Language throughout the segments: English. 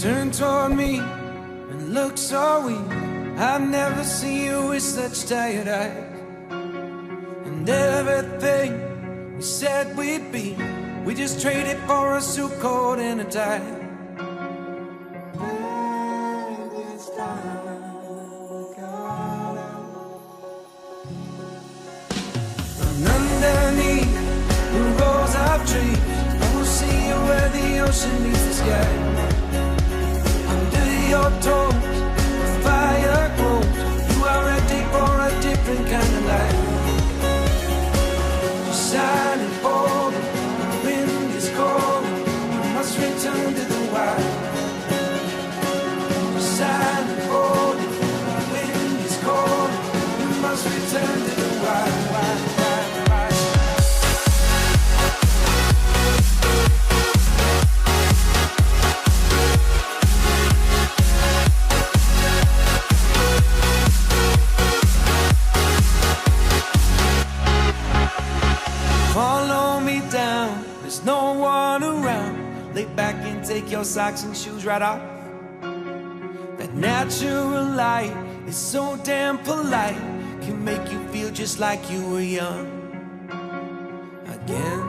Turn toward me and look so weak. I've never seen you with such tired eyes. And everything we said we'd be, we just traded for a suit coat and a tie. And underneath the rows of trees, I will see you where the ocean meets the sky. Under your toes, the fire grows. You are ready for a different kind of life. You're silent, bold, the wind is cold. You must return to the wild. You're silent, bold, the wind is cold. You must return to the wild. Follow me down, there's no one around. Lay back and take your socks and shoes right off. That natural light is so damn polite, can make you feel just like you were young again.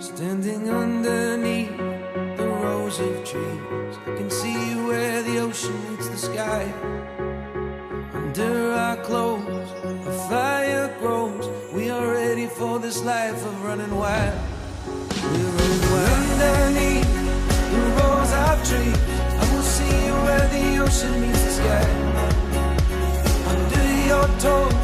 Standing underneath the rows of trees, I can see where the ocean meets the sky. Under our clothes, a fire grows. We are ready for this life of running wild. We're running wild. Underneath the rows of trees, I will see you where the ocean meets the sky. Under your toes,